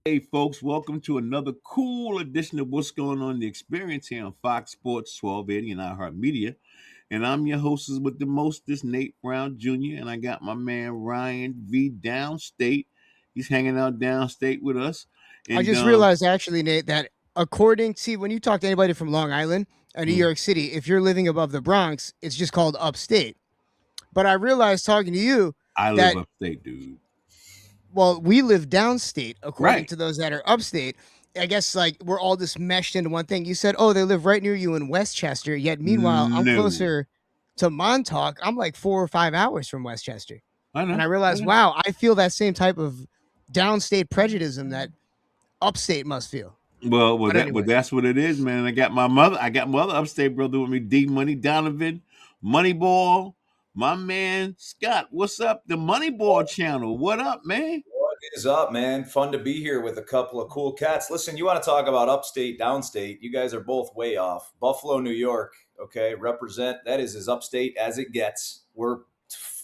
Hey, folks, welcome to another cool edition of What's Going On in the Experience here on Fox Sports 1280 and iHeartMedia. And I'm your hostess with the mostest, Nate Brown Jr., and I got my man Ryan V. Downstate. He's hanging out downstate with us. I And just realized actually, Nate, that when you talk to anybody from Long Island or New York City, if you're living above the Bronx, it's just called upstate. But I realized talking to you I live that, upstate, dude. well, we live downstate according Right. to those that are upstate. I guess like we're all just meshed into one thing. You said, oh, they live right near you in Westchester. Yet meanwhile, I'm No. closer to Montauk. I'm like 4 or 5 hours from Westchester. I And know. I I realized, know. wow, I feel that same type of downstate prejudice that upstate must feel. Well, But anyway. that's what it is, man. I got my other upstate brother with me, D Money Donovan, Moneyball, my man Scott. What's up? The Moneyball channel. What up, man? What is up, man? Fun to be here with a couple of cool cats. Listen, you want to talk about upstate, downstate? You guys are both way off. Buffalo, New York, okay, represent. That is as upstate as it gets. We're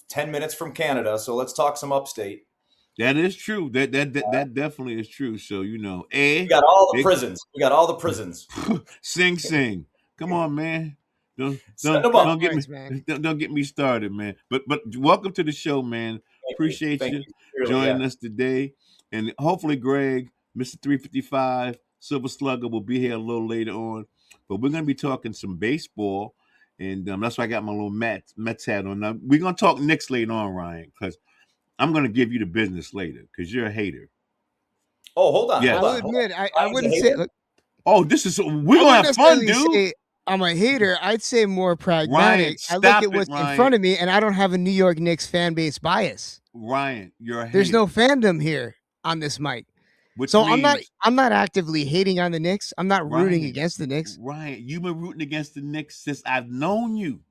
10 minutes from Canada, so let's talk some upstate. That is true. That definitely is true. So We got all the prisons. We got all the prisons. sing. Come on, man. Don't Send don't them up. don't get Thanks, me man. don't get me started, man. But welcome to the show, man. Appreciate Thank you you. joining us today, and hopefully, Greg, Mr. 355 Silver Slugger, will be here a little later on. But we're gonna be talking some baseball, and that's why I got my little Mets hat on. Now we're gonna talk Knicks later on, Ryan, because I'm gonna give you the business later because you're a hater. Oh, hold on. Yes. I Hold will on. admit, I Ryan's a wouldn't say hater? look, Oh, we're I gonna wouldn't have fun, necessarily dude. say I'm a hater. I'd say more Ryan, pragmatic. I look stop at it, what's in Ryan. front of me, and I don't have a New York Knicks fan base bias. Ryan, you're a hater. There's no fandom here on this mic. Which So means, I'm not actively hating on the Knicks. I'm not rooting Ryan, against the Knicks. Ryan, you've been rooting against the Knicks since I've known you.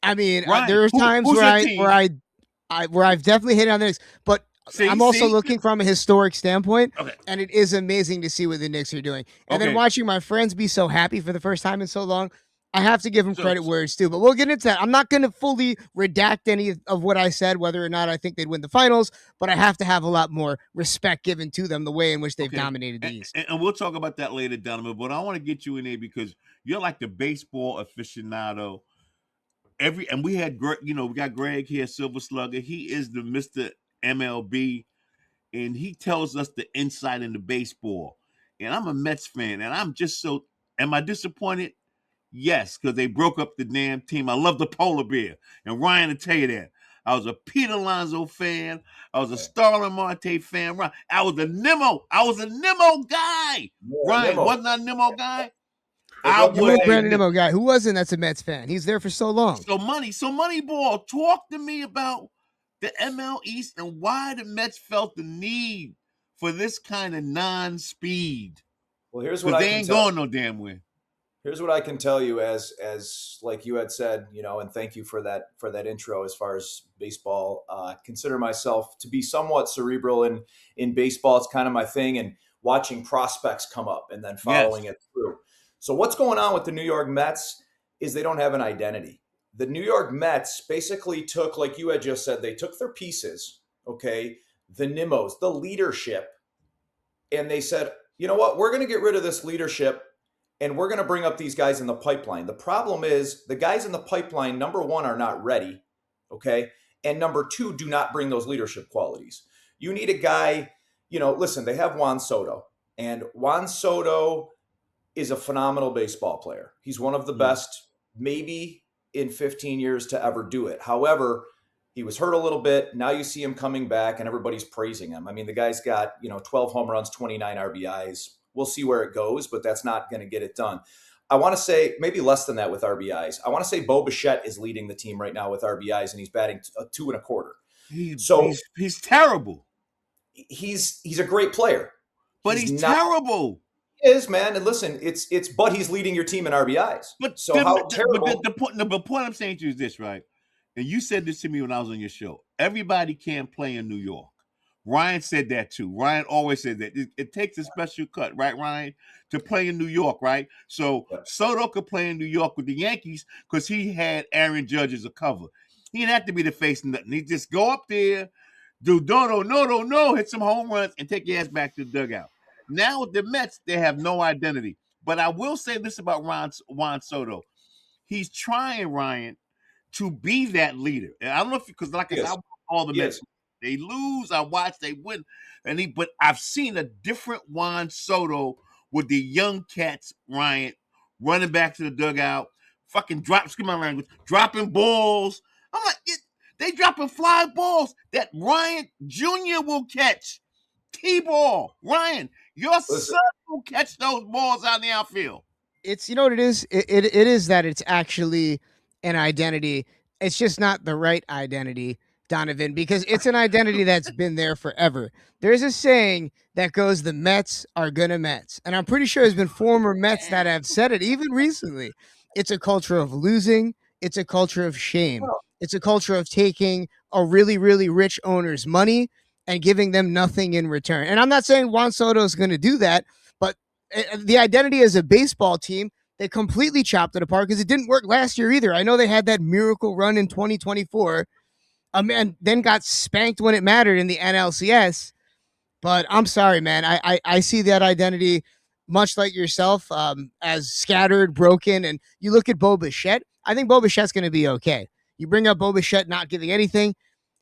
I mean, Ryan, there are times who's where your team? where I've definitely hated on the Knicks, but I'm also looking from a historic standpoint, Okay. and it is amazing to see what the Knicks are doing. And then watching my friends be so happy for the first time in so long, I have to give them credit where it's due. But we'll get into that. I'm not going to fully redact any of what I said, whether or not I think they'd win the finals, but I have to have a lot more respect given to them, the way in which they've dominated the East. And we'll talk about that later, Donovan. But I want to get you in there because you're like the baseball aficionado. And we had, we got Greg here, Silver Slugger. He is the Mr. MLB, and he tells us the insight into baseball. And I'm a Mets fan, and I'm just so. Am I disappointed? Yes, because they broke up the damn team. I love the polar bear, and Ryan will tell you that. I was a Pete Alonso fan. I was a Starlin Marte fan. I was a Nemo. I was a Nemo guy. Ryan, wasn't I a Nemo guy? You were a Brandon Nimmo guy. Who wasn't? That's a Mets fan. He's there for so long. So Moneyball, talk to me about the ML East and why the Mets felt the need for this kind of non-speed. Well, here's what I they can ain't tell going no damn way. Here's what I can tell you as like you had said, and thank you for that intro as far as baseball. Consider myself to be somewhat cerebral in baseball. It's kind of my thing, and watching prospects come up and then following it through. So what's going on with the New York Mets is they don't have an identity. The New York Mets basically took, like you had just said, they took their pieces, okay, the Nimmos, the leadership, and they said, you know what, we're going to get rid of this leadership and we're going to bring up these guys in the pipeline. The problem is the guys in the pipeline, number one, are not ready, okay? And number two, do not bring those leadership qualities. You need a guy, listen, they have Juan Soto, and Juan Soto is a phenomenal baseball player. He's one of the best, maybe in 15 years to ever do it. However, he was hurt a little bit. Now you see him coming back and everybody's praising him. I mean, the guy's got, 12 home runs, 29 RBIs. We'll see where it goes, but that's not going to get it done. I want to say maybe less than that with RBIs. I want to say Bo Bichette is leading the team right now with RBIs, and he's batting 2 1/4. He's terrible. He's a great player, but he's terrible. He is, man. And listen, but he's leading your team in RBIs. But so how terrible? But the point I'm saying to you is this, right? And you said this to me when I was on your show. Everybody can't play in New York. Ryan said that too. Ryan always said that. It takes a special cut, right, Ryan, to play in New York, right? So Soto could play in New York with the Yankees because he had Aaron Judge as a cover. He didn't have to be the face of nothing. He just go up there, Do no, hit some home runs and take your ass back to the dugout. Now with the Mets, they have no identity. But I will say this about Juan Soto. He's trying, Ryan, to be that leader. And I don't know if because like I said, I watch all the Mets. They lose, I watch, they win. But I've seen a different Juan Soto with the young cats, Ryan, running back to the dugout, excuse my language, dropping balls. I'm like, they dropping fly balls that Ryan Jr. will catch. T-ball. Ryan, your son will catch those balls out in the outfield. It's, you know what it is? It is that it's actually an identity. It's just not the right identity, Donovan, because it's an identity that's been there forever. There's a saying that goes, the Mets are gonna Mets. And I'm pretty sure there's been former Mets that have said it, even recently. It's a culture of losing. It's a culture of shame. It's a culture of taking a really, really rich owner's money and giving them nothing in return. And I'm not saying Juan Soto is going to do that, but the identity as a baseball team, they completely chopped it apart because it didn't work last year either. I know they had that miracle run in 2024, and then got spanked when it mattered in the NLCS. But I'm sorry, man. I see that identity much like yourself, as scattered, broken. And you look at Bo Bichette. I think Bo Bichette's going to be okay. You bring up Bo Bichette not giving anything.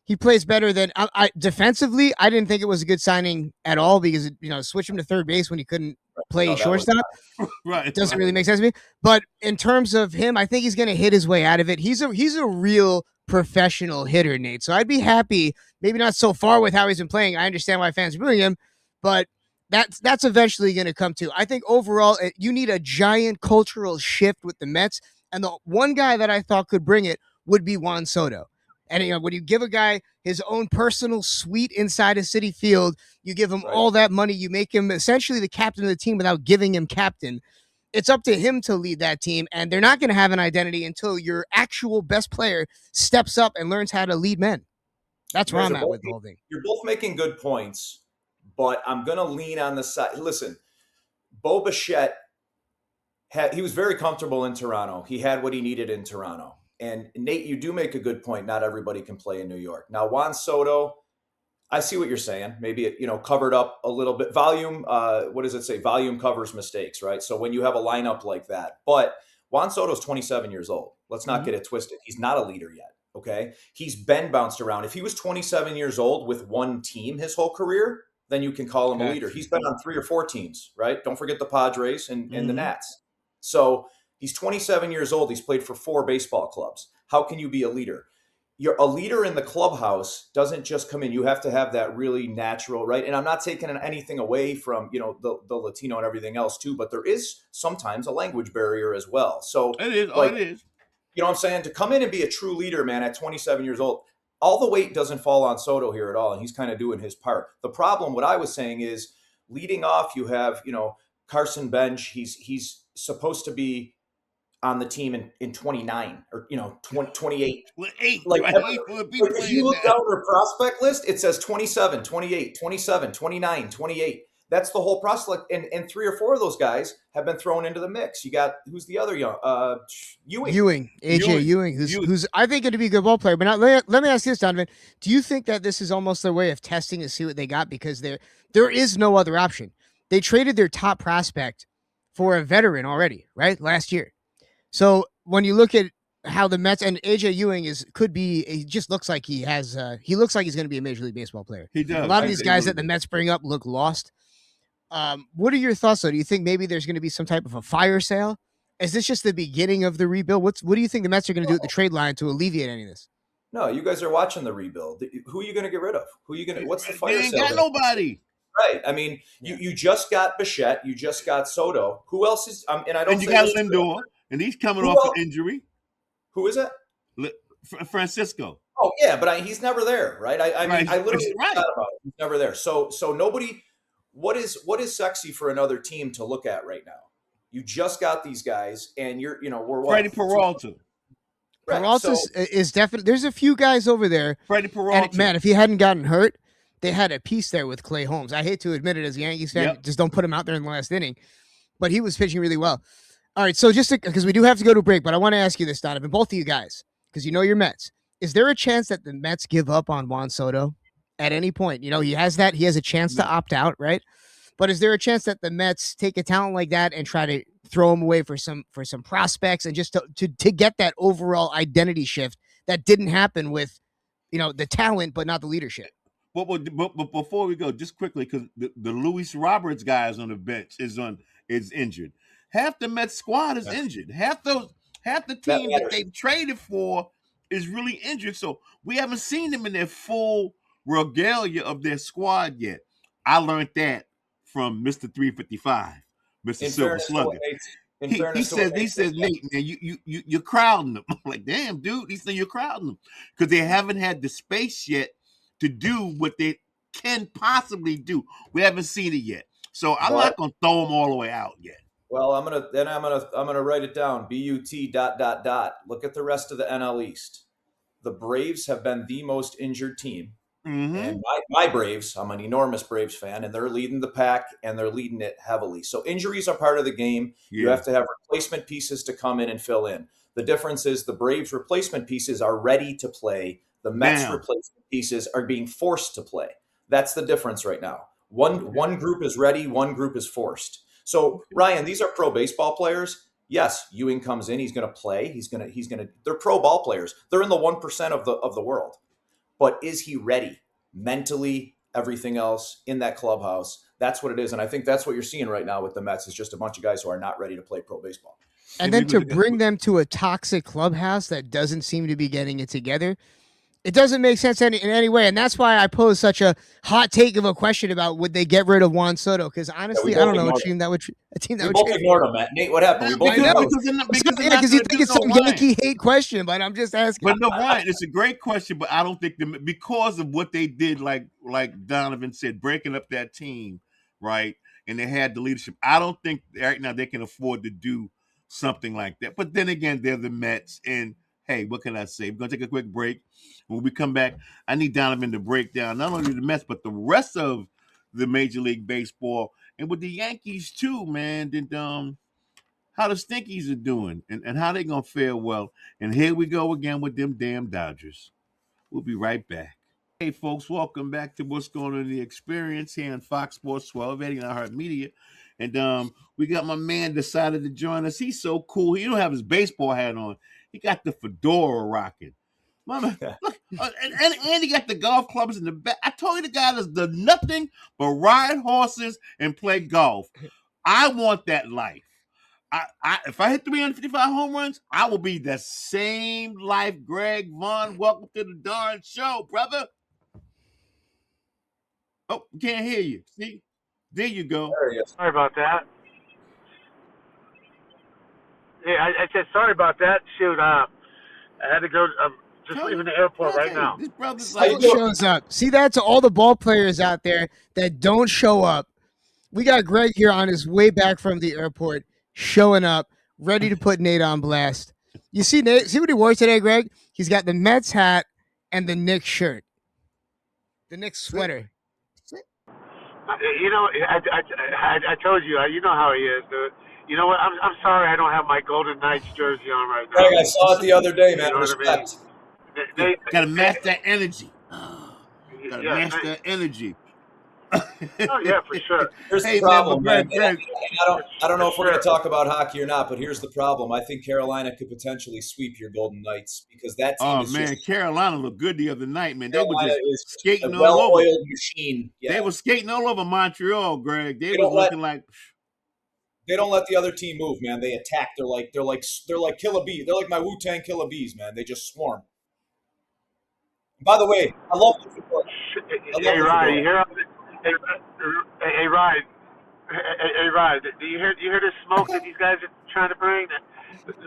He plays better than defensively. I didn't think it was a good signing at all because, switch him to third base when he couldn't play shortstop. Right. It doesn't really make sense to me. But in terms of him, I think he's going to hit his way out of it. He's a real professional hitter, Nate. So I'd be happy, maybe not so far with how he's been playing. I understand why fans are booing him, but that's eventually going to come to. I think overall, you need a giant cultural shift with the Mets. And the one guy that I thought could bring it would be Juan Soto. And when you give a guy his own personal suite inside a Citi Field, you give him all that money, you make him essentially the captain of the team without giving him captain. It's up to him to lead that team, and they're not going to have an identity until your actual best player steps up and learns how to lead men. That's where I'm at with the whole thing. You're both making good points, but I'm going to lean on the side. Listen, Bo Bichette, he was very comfortable in Toronto. He had what he needed in Toronto. And Nate, you do make a good point. Not everybody can play in New York. Now, Juan Soto, I see what you're saying. Maybe it, covered up a little bit. Volume, what does it say? Volume covers mistakes, right? So when you have a lineup like that. But Juan Soto's 27 years old. Let's not get it twisted. He's not a leader yet, okay? He's been bounced around. If he was 27 years old with one team his whole career, then you can call him a leader. He's been on 3 or 4 teams, right? Don't forget the Padres and the Nats. So he's 27 years old. He's played for 4 baseball clubs. How can you be a leader? You're a leader in the clubhouse doesn't just come in. You have to have that really natural, right? And I'm not taking anything away from, the Latino and everything else too, but there is sometimes a language barrier as well. So it is. Like, it is. You know what I'm saying? To come in and be a true leader, man, at 27 years old, all the weight doesn't fall on Soto here at all. And he's kind of doing his part. The problem, what I was saying is leading off, you have, Carson Bench. He's supposed to be on the team in 29 or 28. Like if you look down their prospect list, it says 27, 28, 27, 29, 28. That's the whole prospect, and 3 or 4 of those guys have been thrown into the mix. You got who's the other young Ewing, AJ Ewing, who's I think going to be a good ball player. But now, let me ask you this, Donovan: do you think that this is almost their way of testing to see what they got because there is no other option? They traded their top prospect for a veteran already, right? Last year. So when you look at how the Mets and AJ Ewing he just looks like he looks like he's going to be a Major League Baseball player. He does. A lot of these guys that the Mets bring up look lost. What are your thoughts though? Do you think maybe there's going to be some type of a fire sale? Is this just the beginning of the rebuild? What do you think the Mets are going to do at the trade line to alleviate any of this? No, you guys are watching the rebuild. Who are you going to get rid of? What's the fire sale? They ain't got nobody. Right. I mean, you just got Bichette. You just got Soto. Who else is? And I don't. And you got Lindor. And he's coming off an injury. Who is it? Francisco. Oh yeah, but he's never there, right? I mean, I literally right. forgot about it. He's never there. So nobody. What is sexy for another team to look at right now? You just got these guys, and we're what? Freddie Peralta. Right. Peralta is definitely. There's a few guys over there. Freddie Peralta. And man, if he hadn't gotten hurt, they had a piece there with Clay Holmes. I hate to admit it as a Yankees fan, just don't put him out there in the last inning, but he was pitching really well. All right, so just because we do have to go to a break, but I want to ask you this, Donovan, both of you guys, because your Mets. Is there a chance that the Mets give up on Juan Soto at any point. He has that. He has a chance to opt out, right? But is there a chance that the Mets take a talent like that and try to throw him away for some prospects and just to get that overall identity shift that didn't happen with, the talent but not the leadership? But before we go, just quickly, because the Luis Roberts guy is on the bench is injured. Half the Mets squad is injured. Half the team that they've traded for is really injured. So we haven't seen them in their full regalia of their squad yet. I learned that from Mr. 355, Mr. Silver Slugger. He says, Nate, man, you're crowding them. I'm like, damn, dude. He said you're crowding them because they haven't had the space yet to do what they can possibly do. We haven't seen it yet, so I'm not gonna throw them all the way out yet. Well, I'm gonna write it down. BUT ... Look at the rest of the NL East. The Braves have been the most injured team. Mm-hmm. And my Braves, I'm an enormous Braves fan, and they're leading the pack, and they're leading it heavily. So injuries are part of the game. Yeah. You have to have replacement pieces to come in and fill in. The difference is the Braves replacement pieces are ready to play. The Mets replacement pieces are being forced to play. That's the difference right now. One group is ready, one group is forced. So Ryan, these are pro baseball players. Yes, Ewing comes in, he's going to play. They're pro ball players. They're in the 1% of the world. But is he ready mentally, everything else in that clubhouse? That's what it is. And I think that's what you're seeing right now with the Mets is just a bunch of guys who are not ready to play pro baseball. And then to bring them to a toxic clubhouse that doesn't seem to be getting it together, it doesn't make sense in any way. And that's why I posed such a hot take of a question about would they get rid of Juan Soto? Because honestly, I don't know a team that would both ignored him, Matt. Nate, what happened? We both because you think it's some Yankee hate question, but I'm just asking. But no, Ryan, it's a great question, but I don't think because of what they did, like Donovan said, breaking up that team, right? And they had the leadership. I don't think right now they can afford to do something like that. But then again, they're the Mets, and hey, what can I say? We're going to take a quick break. When we come back, I need Donovan to break down not only the Mets, but the rest of the Major League Baseball. And with the Yankees, too, man, how the Stinkies are doing and how they going to fare well. And here we go again with them damn Dodgers. We'll be right back. Hey, folks, welcome back to What's Going On in the Experience here on Fox Sports 1280 and iHeartMedia. And we got my man decided to join us. He's so cool. He don't have his baseball hat on. He got the fedora rocking. Mama, look, and he got the golf clubs in the back. I told you the guy does nothing but ride horses and play golf. I want that life. If I hit 355 home runs, I will be the same life. Greg Vaughn, welcome to the darn show, brother. Oh, can't hear you. See? There you go. Sorry about that. Hey, I said sorry about that. Shoot, I had to go. Just leaving the airport right now. This brother's shows up. See that to all the ball players out there that don't show up. We got Greg here on his way back from the airport, showing up, ready to put Nate on blast. You see Nate? See what he wore today, Greg? He's got the Mets hat and the Knicks shirt, the Knicks sweater. You know, I told you. You know how he is, dude. You know what? I'm sorry I don't have my Golden Knights jersey on right now. Greg, I saw it the other day, man. Respect. Gotta match that energy. Gotta match that energy. Oh yeah, for sure. Here's the problem, man. I don't know if we're going to talk about hockey or not, but here's the problem. I think Carolina could potentially sweep your Golden Knights because that team is just, Carolina looked good the other night, man. They were just skating a all over. well-oiled machine. Yeah. They were skating all over Montreal, Greg. They were looking like. They don't let the other team move, man. They attack. They're like killer bees. They're like my Wu-Tang killer bees, man. They just swarm. By the way, I love the Hey, Ryan, you hear? Hey, Ryan. Hey, Ryan. Do you hear this smoke that these guys are trying to bring?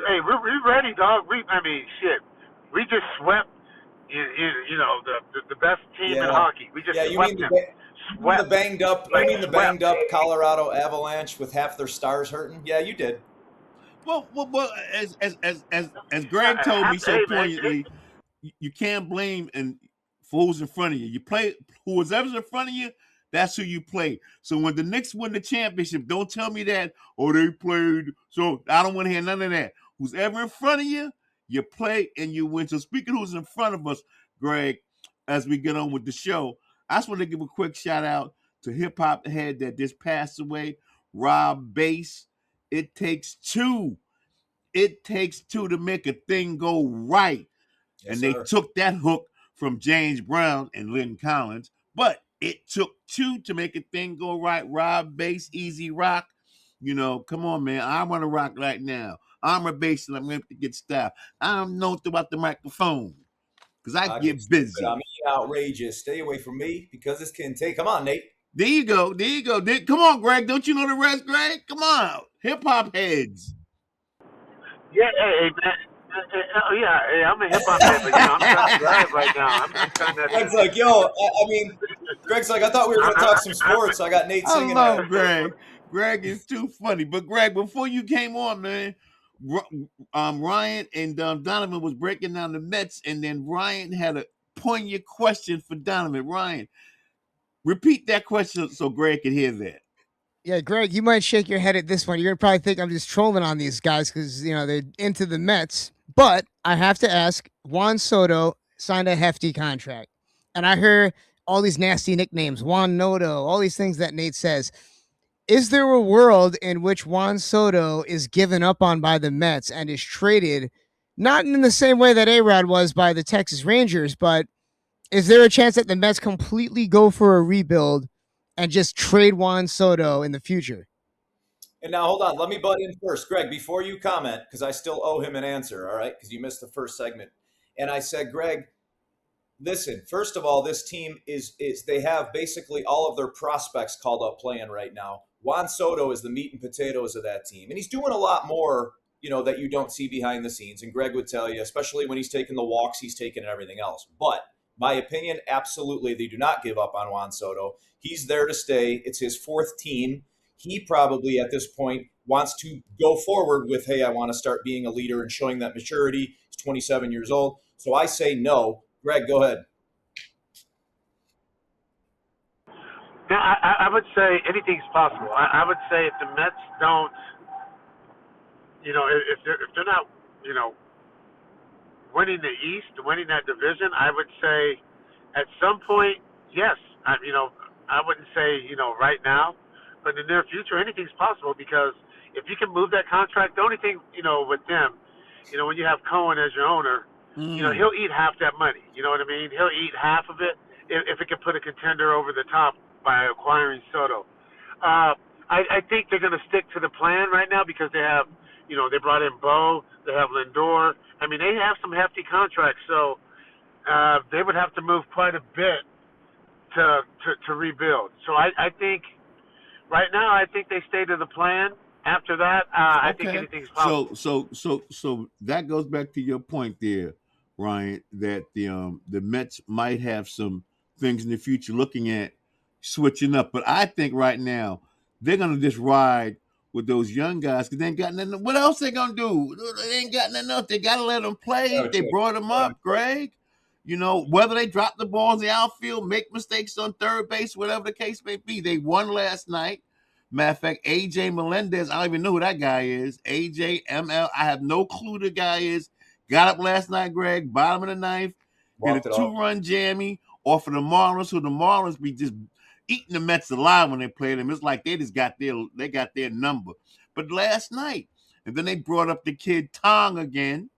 Hey, we're ready, dog. Shit. We just swept. You know the best team in hockey. We just swept them. You mean the banged up Colorado Avalanche with half their stars hurting? Yeah, you did. Well, as Greg told me so poignantly, you can't blame for who's in front of you. You play whoever's in front of you. That's who you play. So when the Knicks win the championship, don't tell me that, they played. So I don't want to hear none of that. Who's ever in front of you, you play and you win. So speaking of who's in front of us, Greg, as we get on with the show, I just want to give a quick shout out to hip hop head that just passed away, Rob Bass. It takes two. It takes two to make a thing go right. Yes, and sir. they took that hook from James Brown and Lynn Collins, but it took two to make a thing go right. Rob Bass, Easy Rock. Come on, man. I want to rock right now. I'm a bass and I'm going to get style. I'm known about the microphone because I get busy. I'm outrageous. Stay away from me because this can take. Come on, Nate. There you go. Come on, Greg. Don't you know the rest, Greg? Come on. Hip hop heads. Yeah, hey, man. Yeah, I'm a hip hop head, but I'm trying to drive right now. I'm trying to. Greg's like, yo, Greg's like, I thought we were going to talk some sports. I got Nate singing. I love Greg. Greg is too funny. But Greg, before you came on, man, Ryan and Donovan was breaking down the Mets, and then Ryan had a poignant question for Donovan. Ryan, repeat that question so Greg can hear that. Yeah, Greg, you might shake your head at this one. You're going to probably think I'm just trolling on these guys because, they're into the Mets. But I have to ask, Juan Soto signed a hefty contract. And I heard all these nasty nicknames, Juan Noto, all these things that Nate says. Is there a world in which Juan Soto is given up on by the Mets and is traded, not in the same way that A-Rod was by the Texas Rangers, but is there a chance that the Mets completely go for a rebuild and just trade Juan Soto in the future? And now, hold on. Let me butt in first. Greg, before you comment, because I still owe him an answer, all right? Because you missed the first segment. And I said, Greg, listen, first of all, this team is they have basically all of their prospects called up playing right now. Juan Soto is the meat and potatoes of that team. And he's doing a lot more, that you don't see behind the scenes. And Greg would tell you, especially when he's taking the walks, he's taking and everything else. But my opinion, absolutely, they do not give up on Juan Soto. He's there to stay. It's his fourth team. He probably at this point wants to go forward with, hey, I want to start being a leader and showing that maturity. He's 27 years old. So I say no. Greg, go ahead. Yeah, I would say anything's possible. I would say if the Mets don't, if they're not, winning the East, winning that division, I would say at some point, yes. I wouldn't say, right now, but in the near future, anything's possible because if you can move that contract, the only thing, with them, when you have Cohen as your owner, he'll eat half that money. You know what I mean? He'll eat half of it if it can put a contender over the top by acquiring Soto. I think they're going to stick to the plan right now because they have, they brought in Bo, they have Lindor. I mean, they have some hefty contracts, so they would have to move quite a bit to rebuild. So I think right now, I think they stay to the plan. After that, I think anything's possible. So that goes back to your point there, Ryan, that the Mets might have some things in the future looking at switching up. But I think right now they're gonna just ride with those young guys because they ain't got nothing. What else they gonna do? They ain't got nothing else. They gotta let them play. They brought them up, Greg. Whether they drop the ball in the outfield, make mistakes on third base, whatever the case may be, they won last night. Matter of fact, AJ Melendez, I don't even know who that guy is. AJML, I have no clue who the guy is. Got up last night, Greg, bottom of the ninth, hit a 2-run jammy off of the Marlins, who the Marlins be just eating the Mets alive when they play them. It's like they got their number. But last night, and then they brought up the kid Tong again,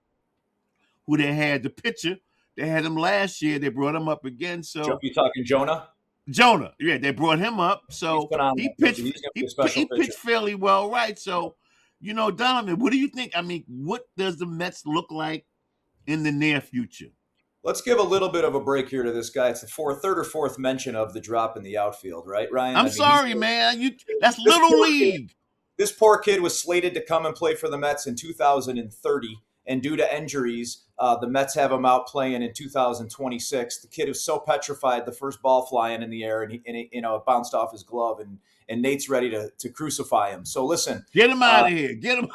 who they had the pitcher. They had him last year. They brought him up again. So you talking Jonah? Jonah, yeah, they brought him up. So he pitched fairly well, right? So, Donovan, what do you think? I mean, what does the Mets look like in the near future? Let's give a little bit of a break here to this guy. It's the third or fourth mention of the drop in the outfield, right, Ryan? I'm sorry, man. That's Little League. This poor kid was slated to come and play for the Mets in 2030. And due to injuries, the Mets have him out playing in 2026. The kid is so petrified, the first ball flying in the air, and it bounced off his glove, and Nate's ready to crucify him. So listen, get him out of here. Get him.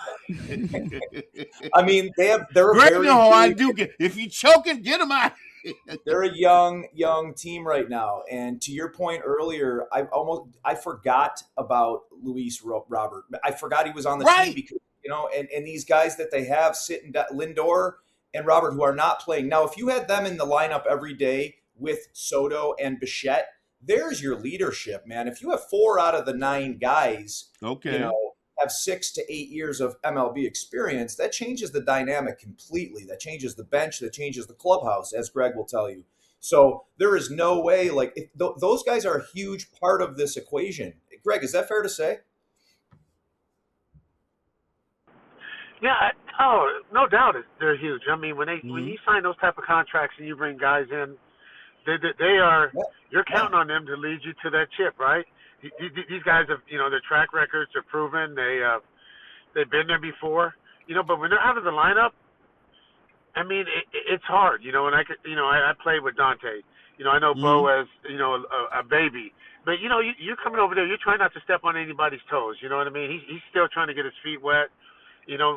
I mean, they're Greg, I do get. If you choking, get him out. They're a young team right now, and to your point earlier, I forgot about Luis Robert. I forgot he was on the team because. And these guys that they have sitting, Lindor and Robert, who are not playing. Now, if you had them in the lineup every day with Soto and Bichette, there's your leadership, man. If you have 4 out of the 9 guys, have 6 to 8 years of MLB experience, that changes the dynamic completely. That changes the bench. That changes the clubhouse, as Greg will tell you. So there is no way, like, those guys are a huge part of this equation. Greg, is that fair to say? Yeah, no doubt they're huge. I mean, when you sign those type of contracts and you bring guys in, they are you're counting on them to lead you to that chip, right? These guys have, their track records are proven. They've been there before, But when they're out of the lineup, I mean, it's hard, And I played with Dante. I know Bo as a baby, but you're coming over there. You're trying not to step on anybody's toes. You know what I mean? He's still trying to get his feet wet.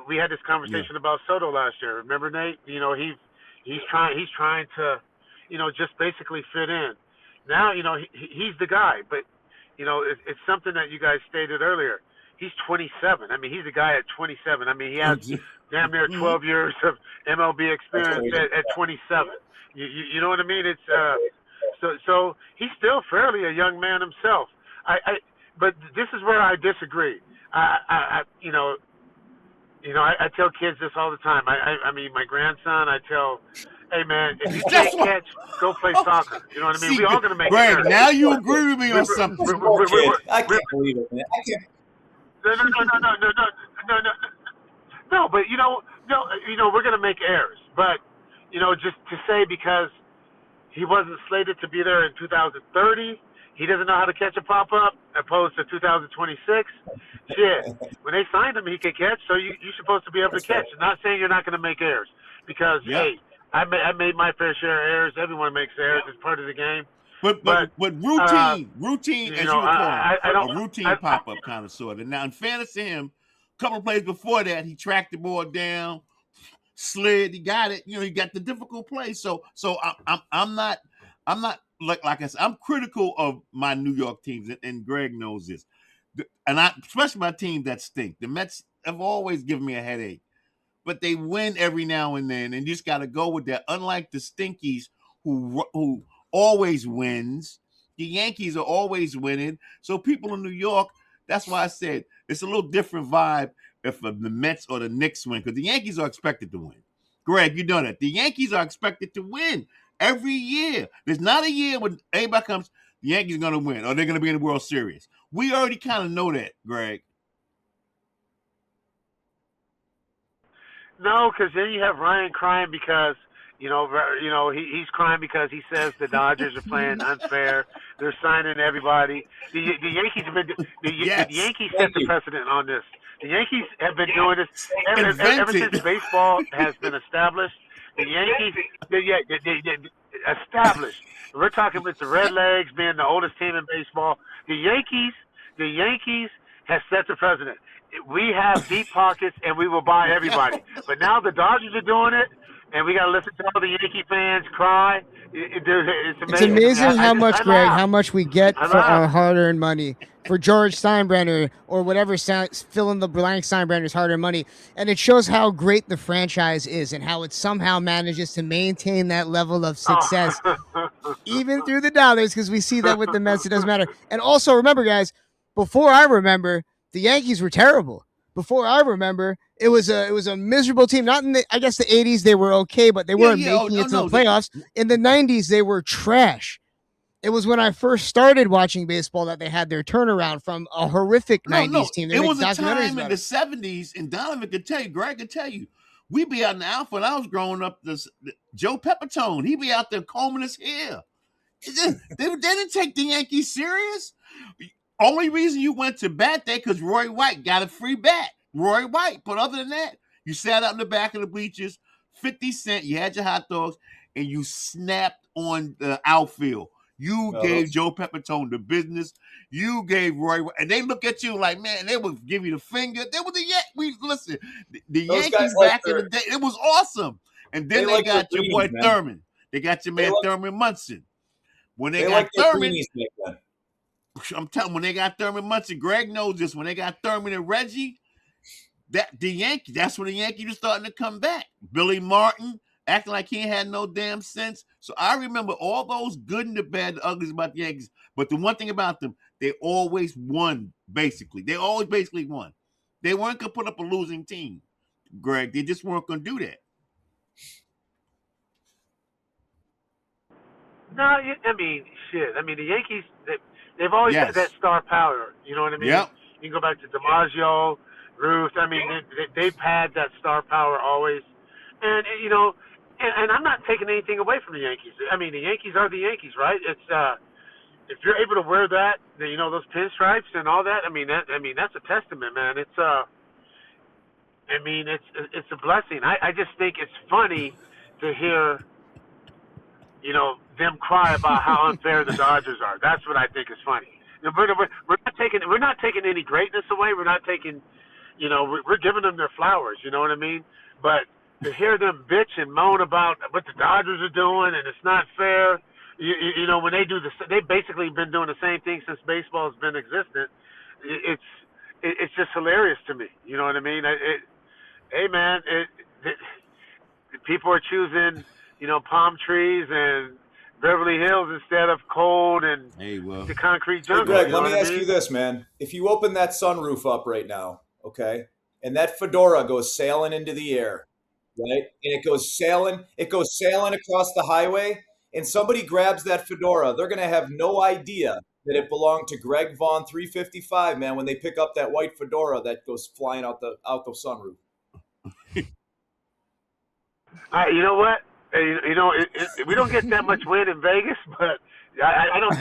We had this conversation about Soto last year. Remember, Nate? He's trying to, just basically fit in. Now, he's the guy, but it's something that you guys stated earlier. He's 27. I mean, he's a guy at 27. I mean, he has damn near 12 years of MLB experience at 27. You know what I mean? It's so he's still fairly a young man himself. But this is where I disagree. I tell kids this all the time. I mean, my grandson, I tell, hey, man, if you can't catch, go play soccer. You know what I mean? We're all going to make Greg, now you agree with me on something. I can't believe it, man. I can't. No, but, we're going to make errors. But, just to say because he wasn't slated to be there in 2030, he doesn't know how to catch a pop-up opposed to 2026. Shit. When they signed him, he could catch, so you're supposed to be able to catch. I'm not saying you're not going to make errors because, hey, I made my fair share of errors. Everyone makes errors. It's part of the game. But routine, as you would call it, a routine pop-up kind of sort of. Now, in fairness to him, a couple of plays before that, he tracked the ball down, slid, he got it. He got the difficult play. So I'm not like I said, I'm critical of my New York teams, and Greg knows this. And especially my team that stink. The Mets have always given me a headache, but they win every now and then, and you just got to go with that. Unlike the Stinkies, who always wins, the Yankees are always winning. So people in New York, that's why I said it's a little different vibe if the Mets or the Knicks win, because the Yankees are expected to win. Greg, you know that. The Yankees are expected to win every year. There's not a year when everybody comes, the Yankees are going to win or they're going to be in the World Series. We already kind of know that, Greg. No, because then you have Ryan crying because he's crying because he says the Dodgers are playing unfair. They're signing everybody. The Yankees have been the Yankees set the precedent on this. The Yankees have been doing this ever since baseball has been established. The Yankees, they established. We're talking with the Redlegs being the oldest team in baseball. The Yankees have set the precedent. We have deep pockets, and we will buy everybody. But now the Dodgers are doing it, and we got to listen to all the Yankee fans cry. It's amazing. It's amazing how much we get for our hard-earned money. For George Steinbrenner or whatever fill in the blank Steinbrenner's hard-earned money. And it shows how great the franchise is and how it somehow manages to maintain that level of success even through the dollars, because we see that with the Mets. It doesn't matter. And also remember, guys, before I remember, the Yankees were terrible. Before I remember, it was a miserable team. Not in the 80s they were okay, but they weren't making it to the playoffs. In the 90s they were trash. It was when I first started watching baseball that they had their turnaround from a horrific 90s team. It was a time in the 70s, and Donovan could tell you, Greg could tell you, we'd be out in the outfield when I was growing up. Joe Pepitone, he'd be out there combing his hair. They didn't take the Yankees serious. Only reason you went to bat there because Roy White got a free bat. Roy White. But other than that, you sat out in the back of the bleachers, 50 cents, you had your hot dogs, and you snapped on the outfield. You gave Joe Pepitone the business. You gave Roy White. And they look at you like, man, they would give you the finger. They were listen, the Yankees back in the day, it was awesome. And then they got your boy Thurman. They got your man Thurman Munson. When they got Thurman, I'm telling you, when they got Thurman Munson, Greg knows this. When they got Thurman and Reggie, that's when the Yankees are starting to come back. Billy Martin, acting like he ain't had no damn sense. So I remember all those good and the bad, the uglies about the Yankees. But the one thing about them, they always won, basically. They always basically won. They weren't going to put up a losing team, Greg. They just weren't going to do that. No, I mean, shit. I mean, the Yankees, they've always had that star power. You know what I mean? Yep. You can go back to DiMaggio, Ruth. I mean, they've had that star power always. And you know, and I'm not taking anything away from the Yankees. I mean, the Yankees are the Yankees, right? It's if you're able to wear that, you know, those pinstripes and all that. I mean, that's a testament, man. It's it's a blessing. I just think it's funny to hear, you know, them cry about how unfair the Dodgers are. That's what I think is funny. We're not taking any greatness away. We're not taking, you know, we're giving them their flowers. You know what I mean? But to hear them bitch and moan about what the Dodgers are doing and it's not fair, you know, when they do they've basically been doing the same thing since baseball has been existent. It's just hilarious to me. You know what I mean? Hey man, people are choosing, you know, palm trees and Beverly Hills instead of cold and the concrete jungle. Hey Greg, let me ask you this, man. If you open that sunroof up right now, okay, and that fedora goes sailing into the air, right, and it goes sailing across the highway, and somebody grabs that fedora, they're going to have no idea that it belonged to Greg Vaughn 355, man, when they pick up that white fedora that goes flying out the sunroof. You know what? You know, we don't get that much wind in Vegas, but I don't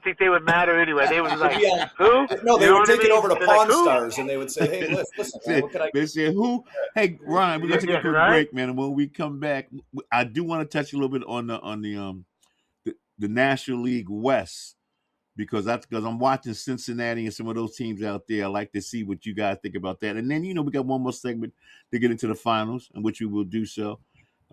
think they would matter anyway. They would be like, who? No, they would take it over to Pawn Stars, and they would say, "Hey, listen, man, what can I?" They said, "Who? Hey, Ryan, we're gonna take a quick break, man. And when we come back, I do want to touch a little bit on the National League West because I'm watching Cincinnati and some of those teams out there. I like to see what you guys think about that. And then we got one more segment to get into the finals, in which we will do so.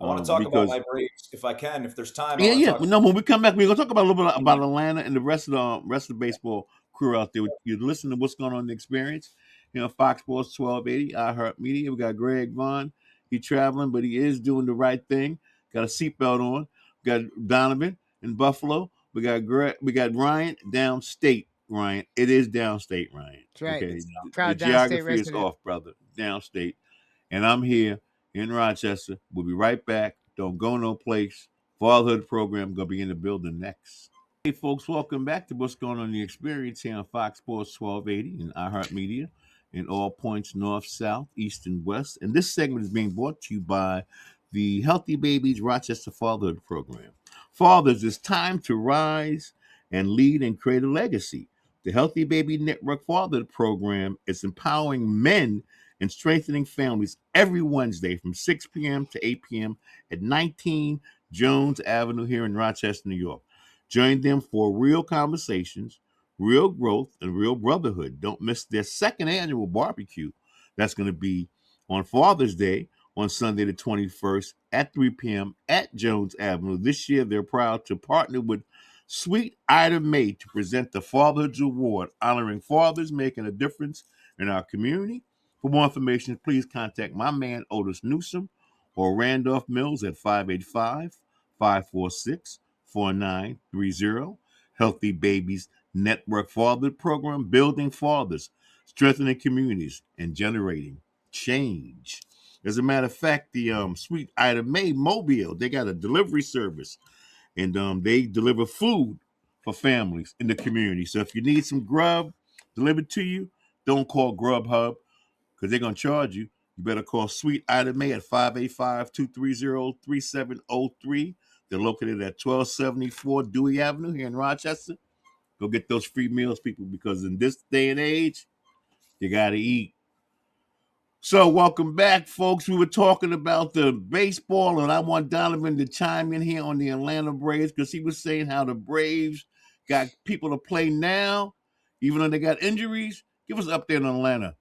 I want to talk about my Braves if I can, if there's time. No, when we come back, we're gonna talk about a little bit about Atlanta and the rest of the baseball crew out there. You listen to what's going on in the experience. You know, Fox Sports 1280, iHeartMedia. We got Greg Vaughn. He's traveling, but he is doing the right thing. Got a seatbelt on. We got Donovan in Buffalo. We got Ryan downstate. Ryan, it is downstate, Ryan. That's right. Okay, Proud the geography is off, brother. Downstate, and I'm here in Rochester. We'll be right back. Don't go no place. Fatherhood program going to be in the building next. Hey, folks, welcome back to What's Going On in the Experience here on Fox Sports 1280 and iHeartMedia in all points north, south, east, and west. And this segment is being brought to you by the Healthy Babies Rochester Fatherhood program. Fathers, it's time to rise and lead and create a legacy. The Healthy Baby Network Fatherhood program is empowering men and strengthening families every Wednesday from 6 p.m. to 8 p.m. at 19 Jones Avenue here in Rochester, New York. Join them for real conversations, real growth, and real brotherhood. Don't miss their second annual barbecue. That's going to be on Father's Day on Sunday the 21st at 3 p.m. at Jones Avenue. This year, they're proud to partner with Sweet Ida May to present the Fatherhood Award, honoring fathers making a difference in our community. For more information, please contact my man, Otis Newsom, or Randolph Mills at 585-546-4930. Healthy Babies Network Fatherhood Program, building fathers, strengthening communities, and generating change. As a matter of fact, the Sweet Ida May Mobile, they got a delivery service, and they deliver food for families in the community. So if you need some grub delivered to you, don't call Grubhub, because they're going to charge you. You better call Sweet Ida May at 585-230-3703. They're located at 1274 Dewey Avenue here in Rochester. Go get those free meals, people, because in this day and age, you got to eat. So welcome back, folks. We were talking about the baseball, and I want Donovan to chime in here on the Atlanta Braves because he was saying how the Braves got people to play now, even though they got injuries. Give us an update on Atlanta.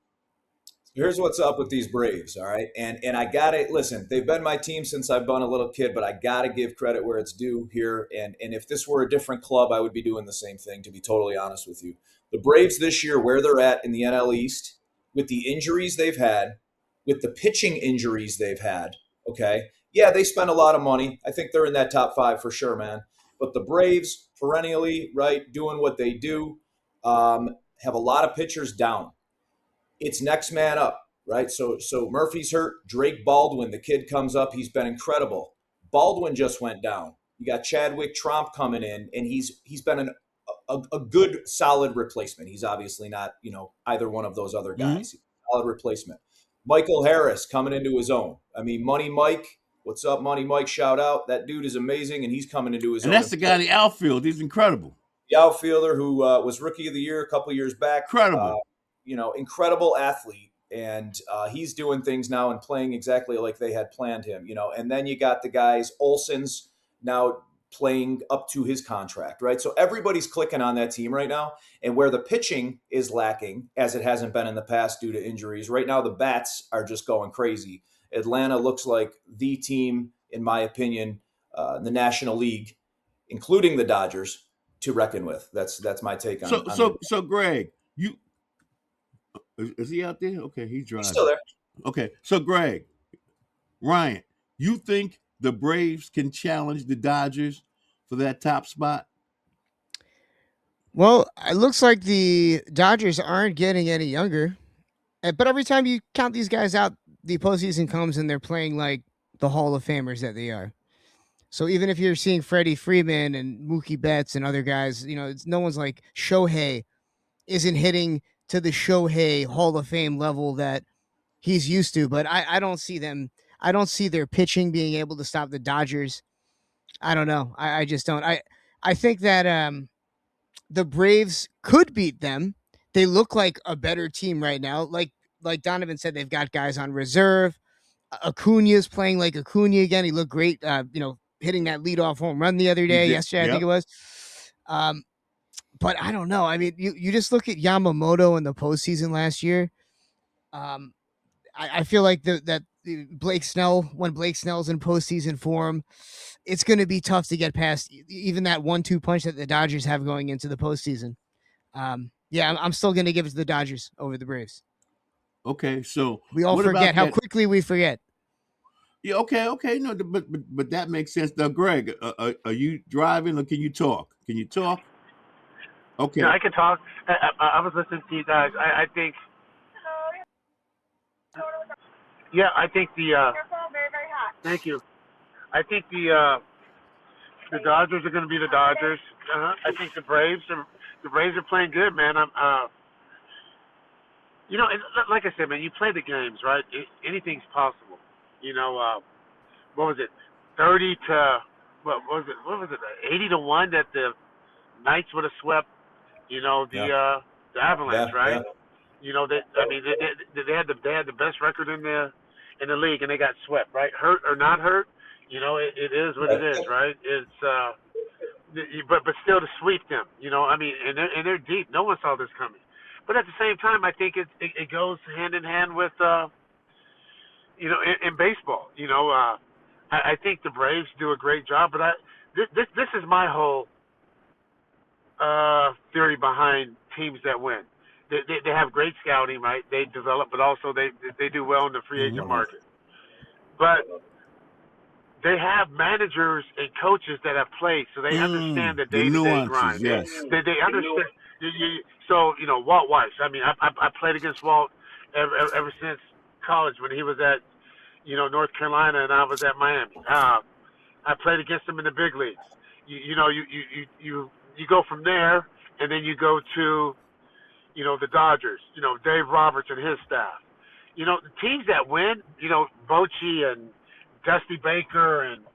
Here's what's up with these Braves, all right? And I got to, listen, they've been my team since I've been a little kid, but I got to give credit where it's due here. And if this were a different club, I would be doing the same thing, to be totally honest with you. The Braves this year, where they're at in the NL East, with the injuries they've had, with the pitching injuries they've had, okay, Yeah, they spend a lot of money. I think they're in that top 5 for sure, man. But the Braves, perennially, right, doing what they do, have a lot of pitchers down. It's next man up, right? So Murphy's hurt. Drake Baldwin, the kid comes up. He's been incredible. Baldwin just went down. You got Chadwick Tromp coming in, and he's been a good, solid replacement. He's obviously not, either one of those other guys. Solid replacement. Michael Harris coming into his own. I mean, Money Mike, what's up, Money Mike? Shout out. That dude is amazing, and he's coming into his own. And that's the guy in the outfield. He's incredible. The outfielder who was Rookie of the Year a couple years back. Incredible. Incredible athlete. And he's doing things now and playing exactly like they had planned him, And then you got the guys, Olsen's now playing up to his contract, right? So everybody's clicking on that team right now. And where the pitching is lacking, as it hasn't been in the past due to injuries, right now the bats are just going crazy. Atlanta looks like the team, in my opinion, the National League, including the Dodgers, to reckon with. That's my take on So Greg, is he out there? Okay, he's driving. He's still there. Okay, so Greg, Ryan, you think the Braves can challenge the Dodgers for that top spot? Well, it looks like the Dodgers aren't getting any younger. But every time you count these guys out, the postseason comes and they're playing like the Hall of Famers that they are. So even if you're seeing Freddie Freeman and Mookie Betts and other guys, no one's like Shohei isn't hitting to the Shohei Hall of Fame level that he's used to. But I don't see them. I don't see their pitching being able to stop the Dodgers. I don't know. I just don't. I think that the Braves could beat them. They look like a better team right now. Like Donovan said, they've got guys on reserve. Acuna's playing like Acuna again. He looked great, hitting that leadoff home run the other day, yesterday, I think it was. But I don't know. I mean, you just look at Yamamoto in the postseason last year. I feel like that Blake Snell, when Blake Snell's in postseason form, it's going to be tough to get past even that 1-2 punch that the Dodgers have going into the postseason. I'm still going to give it to the Dodgers over the Braves. Okay, so we all forget how quickly we forget. Yeah, okay, no, but that makes sense. Now, Greg, are you driving or can you talk? Can you talk? Okay, yeah, I can talk. I was listening to you guys. I think. Yeah, I think the. Thank you. I think the Dodgers are going to be the Dodgers. I think the Braves are playing good, man. Like I said, man, you play the games, right? Anything's possible. What was it? 30 to what was it? 80-1 that the Knights would have swept. The Avalanche, right? Yeah. They had the best record in the league, and they got swept, right? Hurt or not hurt, it is what it is, right? It's but still to sweep them, and they're deep. No one saw this coming. But at the same time, I think it goes hand in hand with, in baseball. I think the Braves do a great job. But this is my whole theory behind teams that win. They have great scouting, right? They develop, but also they do well in the free agent market. But they have managers and coaches that have played, so they understand the day-to-day grind. Yes. They understand. So, Walt Weiss. I mean, I played against Walt ever since college when he was at, North Carolina and I was at Miami. I played against him in the big leagues. You go from there, and then you go to, the Dodgers. Dave Roberts and his staff. The teams that win, Bochy and Dusty Baker and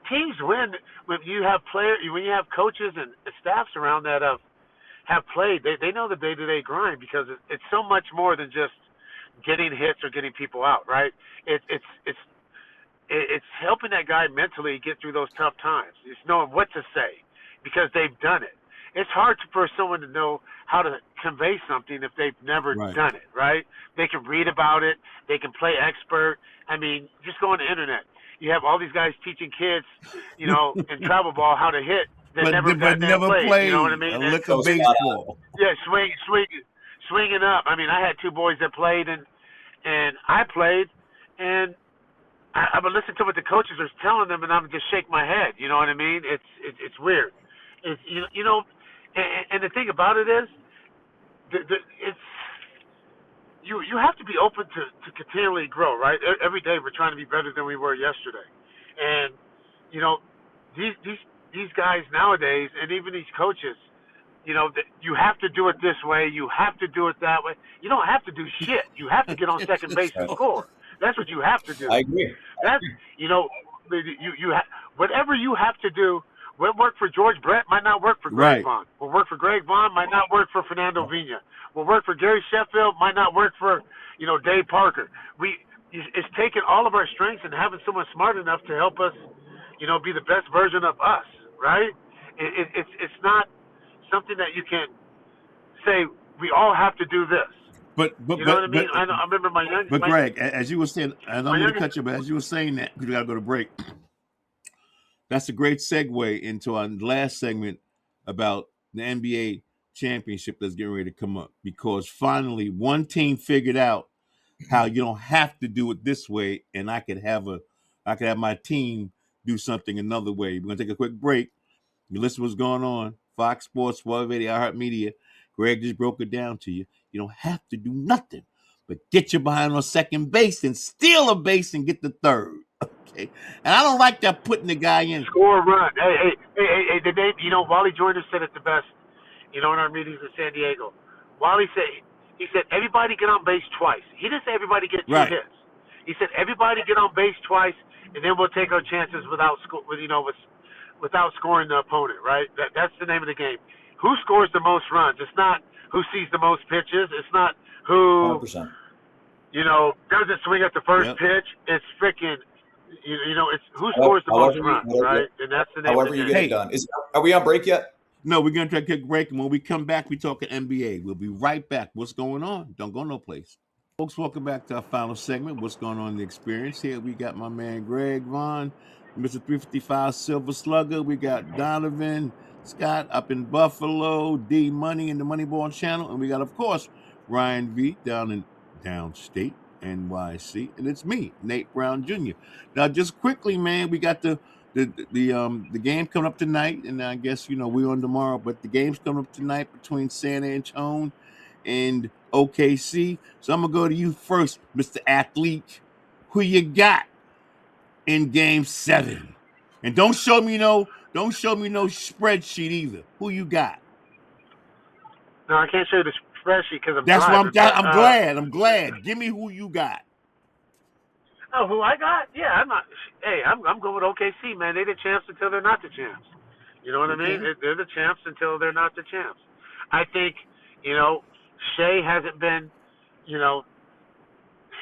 teams win when you have when you have coaches and staffs around that have played. They know the day-to-day grind because it's so much more than just getting hits or getting people out, right? It's helping that guy mentally get through those tough times. It's knowing what to say because they've done it. It's hard for someone to know how to convey something if they've never done it, right? They can read about it. They can play expert. I mean, just go on the internet. You have all these guys teaching kids, in travel ball how to hit. They never played. You know what I mean? A lick of baseball. Yeah, swinging up. I mean, I had two boys that played, and I played, and I would listen to what the coaches are telling them, and I would just shake my head. You know what I mean? It's weird. It's you know, and the thing about it is, it's you have to be open to continually grow, right? Every day we're trying to be better than we were yesterday, and you know, these guys nowadays, and even these coaches, you know, you have to do it this way, you have to do it that way. You don't have to do shit. You have to get on second base and score. That's what you have to do. I agree. That's, you know, whatever you have to do. What worked for George Brett might not work for Greg Vaughn. What worked for Greg Vaughn might not work for Fernando Vina. What worked for Gary Sheffield might not work for, you know, Dave Parker. It's taking all of our strengths and having someone smart enough to help us, you know, be the best version of us, right? It's not something that you can say we all have to do this. But you know what I mean? I remember my young. But Greg, as you were saying, and I'm going to cut you, but as you were saying that, because we got to go to break. That's a great segue into our last segment about the NBA championship that's getting ready to come up, because finally one team figured out how you don't have to do it this way, and I could have my team do something another way. We're gonna take a quick break. You listen to what's going on. Fox Sports, 1280, iHeartMedia. Greg just broke it down to you. You don't have to do nothing but get you behind on second base and steal a base and get the third. Okay, and I don't like that putting the guy in. Score a run. Hey, you know, Wally Joyner said it the best, you know, in our meetings in San Diego. Wally said, everybody get on base twice. He didn't say everybody get two hits. He said everybody get on base twice, and then we'll take our chances without scoring the opponent, right? That's the name of the game. Who scores the most runs? It's not who sees the most pitches. It's not who, 100%. you know, doesn't swing at the first pitch. It's freaking, you know, it's who scores the most runs, right? And that's the name of the game. However you get it done. Are we on break yet? No, we're going to take a quick break, and when we come back, we talk NBA. We'll be right back. What's going on? Don't go no place. Folks, welcome back to our final segment. What's going on in the experience? Here we got my man Greg Vaughn, Mr. 355 Silver Slugger. We got Donovan Scott up in Buffalo, D Money in the Moneyball channel, and we got, of course, Ryan V down in downstate NYC, and it's me, Nate Brown Jr. Now, just quickly, man, we got the game coming up tonight, and I guess, you know, we're on tomorrow, but the game's coming up tonight between San Antonio and OKC. So I'm gonna go to you first, Mr. Athlete. Who you got in Game 7? And don't show me no spreadsheet either. Who you got? No, I can't show you the spreadsheet because I'm. That's driving, what I'm glad. Give me who you got. Oh, who I got? Yeah, I'm not. Hey, I'm going with OKC, man. They're the champs until they're not the champs. You know what I mean? They're the champs until they're not the champs. I think, you know, Shea hasn't been, you know,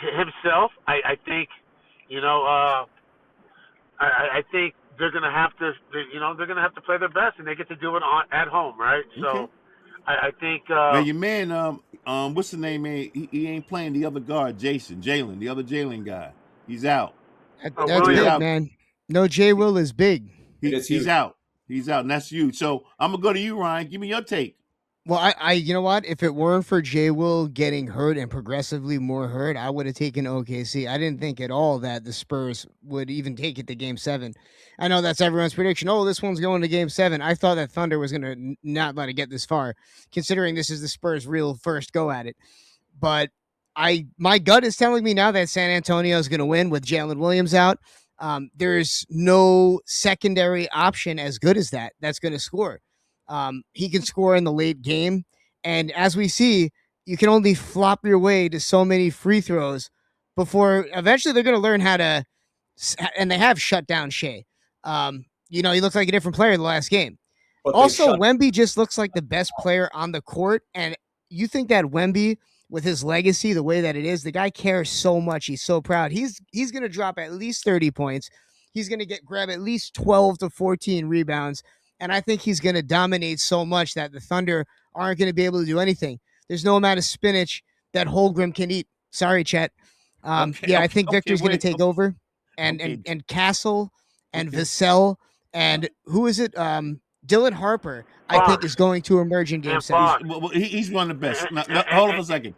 himself. I think, you know, I think they're gonna have to, you know, they're gonna have to play their best, and they get to do it at home, right? So, I think. Now your man, what's the name? Man, he ain't playing the other guard, Jalen, the other Jalen guy. He's out. That's big, man. No, J. Will is big. He's out. He's out, and that's you. So I'm gonna go to you, Ryan. Give me your take. Well, I you know what? If it weren't for J. Will getting hurt and progressively more hurt, I would have taken OKC. I didn't think at all that the Spurs would even take it to Game 7. I know that's everyone's prediction. Oh, this one's going to Game 7. I thought that Thunder was going to not let it get this far, considering this is the Spurs' real first go at it. But my gut is telling me now that San Antonio is going to win with Jalen Williams out. There's no secondary option as good as that's going to score. He can score in the late game. And as we see, you can only flop your way to so many free throws before eventually they're going to learn how to, and they have shut down Shea. You know, he looks like a different player in the last game. But also, Wemby just looks like the best player on the court. And you think that Wemby, with his legacy, the way that it is, the guy cares so much. He's so proud. He's going to drop at least 30 points. He's going to grab at least 12 to 14 rebounds. And I think he's going to dominate so much that the Thunder aren't going to be able to do anything. There's no amount of spinach that Holmgren can eat. Sorry, Chet. I think Victor's going to take over. And Castle and Vassell and who is it? Dylan Harper, I think, is going to emerge in Game 7. He's one of the best. Now, hold on for a second.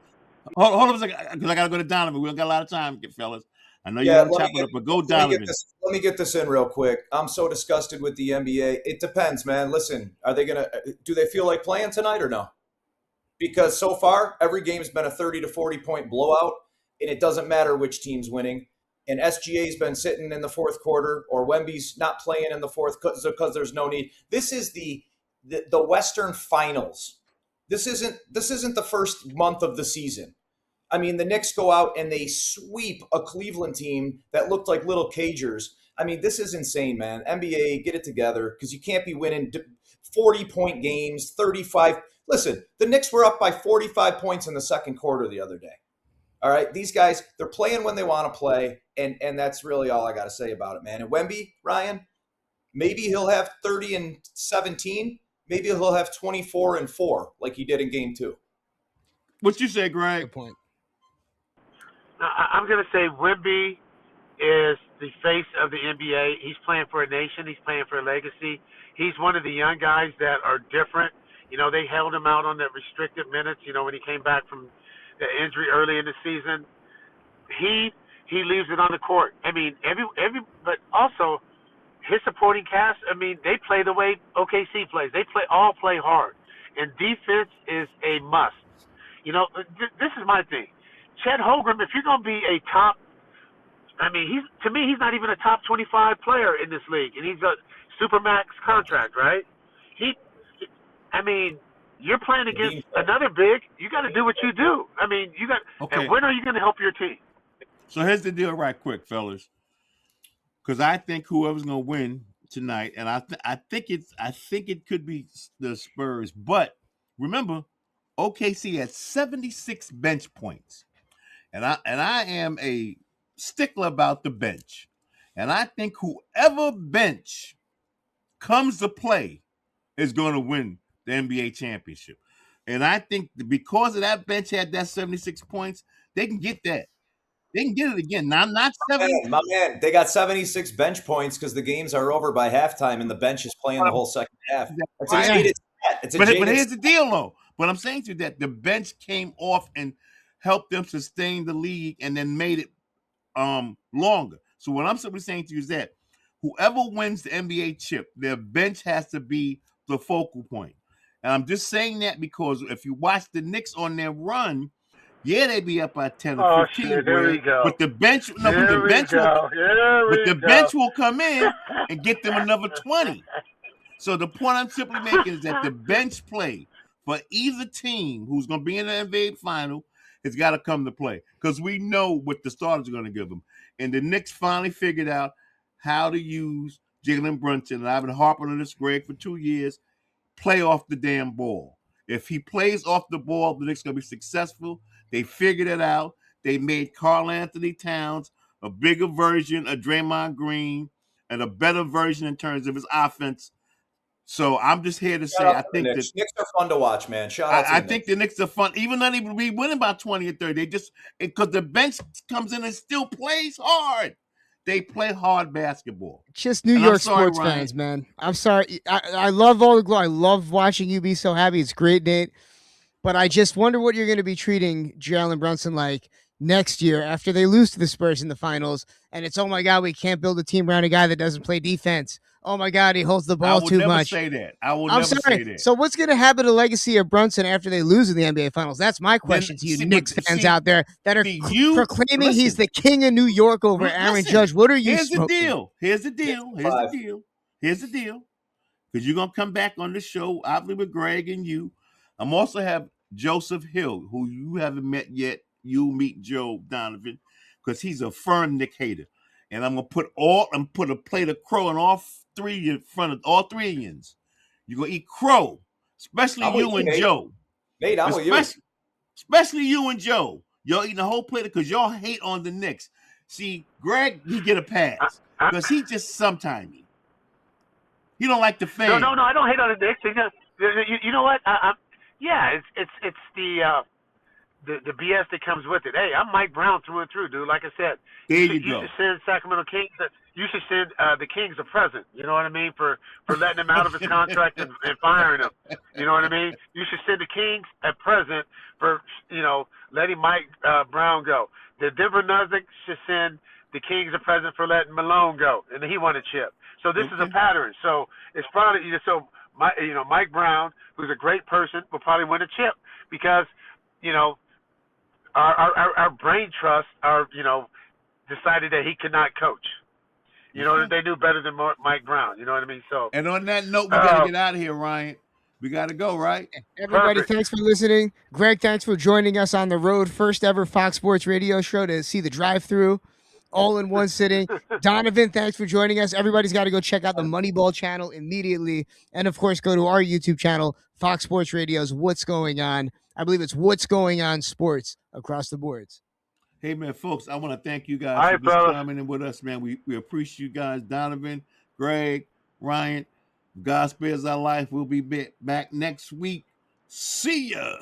Hold on a second, because I got to go to Donovan. We don't got a lot of time, fellas. I know you got to chop it up, but go, let Donovan. let me get this in real quick. I'm so disgusted with the NBA. It depends, man. Listen, do they feel like playing tonight or no? Because so far, every game's been a 30 to 40 point blowout, and it doesn't matter which team's winning. And SGA's been sitting in the fourth quarter, or Wemby's not playing in the fourth because there's no need. This is the Western Finals. This isn't the first month of the season. I mean, the Knicks go out and they sweep a Cleveland team that looked like little cagers. I mean, this is insane, man. NBA, get it together, because you can't be winning 40-point games, 35. Listen, the Knicks were up by 45 points in the second quarter the other day. All right, these guys, they're playing when they want to play, and that's really all I got to say about it, man. And Wemby, Ryan, maybe he'll have 30 and 17. Maybe he'll have 24 and 4 like he did in Game 2. What you say, Greg? Good point. I'm going to say Wemby is the face of the NBA. He's playing for a nation. He's playing for a legacy. He's one of the young guys that are different. You know, they held him out on the restricted minutes, you know, when he came back from the injury early in the season. He leaves it on the court. I mean, but also his supporting cast, I mean, they play the way OKC plays. They all play hard. And defense is a must. You know, this is my thing. Chet Holmgren, if you're going to be a top, I mean, to me, he's not even a top 25 player in this league, and he's a supermax contract, right? I mean, you're playing against another big. You got to do what you do. I mean, Okay. And when are you going to help your team? So here's the deal, right quick, fellas. Because I think whoever's going to win tonight, and I think it could be the Spurs. But remember, OKC had 76 bench points, and I am a stickler about the bench, and I think whoever bench comes to play is going to win the NBA championship. And I think because of that bench had that 76 points, they can get that. They can get it again. Now, not 70. My man, they got 76 bench points because the games are over by halftime and the bench is playing the whole second half. It's a jaded stat. But here's the deal, though. But I'm saying to you that the bench came off and helped them sustain the league and then made it longer. So what I'm simply saying to you is that whoever wins the NBA chip, their bench has to be the focal point. And I'm just saying that because if you watch the Knicks on their run, yeah, they'd be up by 10 or 15. Shit, there we go. But the bench, bench will come in and get them another 20. So the point I'm simply making is that the bench play for either team who's going to be in the NBA final has got to come to play because we know what the starters are going to give them. And the Knicks finally figured out how to use Jalen Brunson. And I've been harping on this, Greg, for 2 years. Play off the damn ball. If he plays off the ball, the Knicks are going to be successful. They figured it out. They made Karl Anthony Towns a bigger version of Draymond Green and a better version in terms of his offense. So I'm just here to say I think the Knicks are fun to watch, man. I think the Knicks are fun, even though they will be winning by 20 or 30. They just because the bench comes in and still plays hard. They play hard basketball. Just New York sports fans, man. I'm sorry. I love all the glory. I love watching you be so happy. It's great, Nate. But I just wonder what you're going to be treating Jalen Brunson like next year after they lose to the Spurs in the finals. And it's, oh, my God, we can't build a team around a guy that doesn't play defense. Oh, my God, he holds the ball too much. I will never say that. So what's going to happen to the legacy of Brunson after they lose in the NBA finals? That's my question to you Knicks fans out there that are proclaiming he's the king of New York over Aaron Judge. What are you smoking? Here's the deal. Because you're going to come back on the show, obviously with Greg and you. I'm also have Joseph Hill, who you haven't met yet. You'll meet Joe Donovan because he's a firm Knick hater. And I'm gonna put a plate of crow in all three in front of all three of you. You're gonna eat crow, especially you and Joe. Nate, I'm with you. Especially you and Joe. Y'all eating the whole plate because y'all hate on the Knicks. See, Greg, he get a pass because he just sometimes he don't like the fans. No, I don't hate on the Knicks. You know what? It's the BS that comes with it. Hey, I'm Mike Brown through and through, dude. Like I said, you should send Sacramento Kings. You should send the Kings a present. You know what I mean for letting him out of his contract and firing him. You know what I mean? You should send the Kings a present for letting Mike Brown go. The Denver Nuggets should send the Kings are present for letting Malone go, and he won a chip. So this is a pattern. So it's probably Mike Brown, who's a great person, will probably win a chip because our brain trust decided that he could not coach. They knew better than Mike Brown. You know what I mean? So. And on that note, we got to get out of here, Ryan. We got to go, right? Everybody, Perfect. Thanks for listening. Greg, thanks for joining us on the road. First ever Fox Sports radio show to see the drive-through all in one sitting. Donovan, thanks for joining us. Everybody's got to go check out the Moneyball channel immediately. And, of course, go to our YouTube channel, Fox Sports Radio's What's Going On. I believe it's What's Going On Sports across the boards. Hey, man, folks, I want to thank you guys for just coming in with us, man. We appreciate you guys. Donovan, Greg, Ryan, God spares our life. We'll be back next week. See ya.